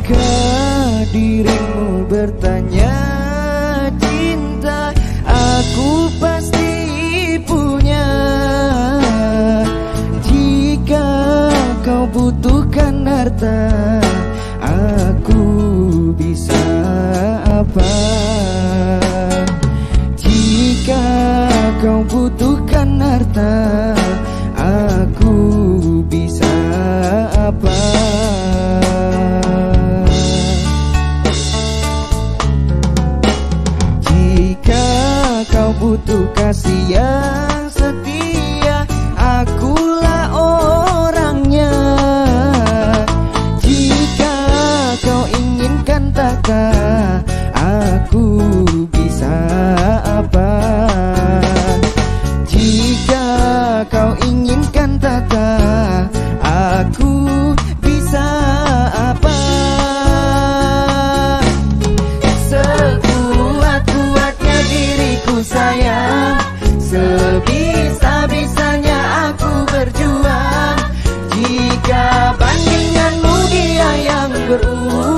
Jika dirimu bertanya cinta, aku pasti punya. Jika kau butuhkan harta, aku bisa apa? Jika kau butuhkan harta, aku bisa apa? Jika kau butuh kasih yang setia, akulah orangnya. Jika kau inginkan tata, aku bisa apa? Jika kau inginkan tata, aku bisa apa? Sekuat-kuatnya diriku sayang, sebisa-bisanya aku berjuang. Jika bandinganmu dia yang beruntung,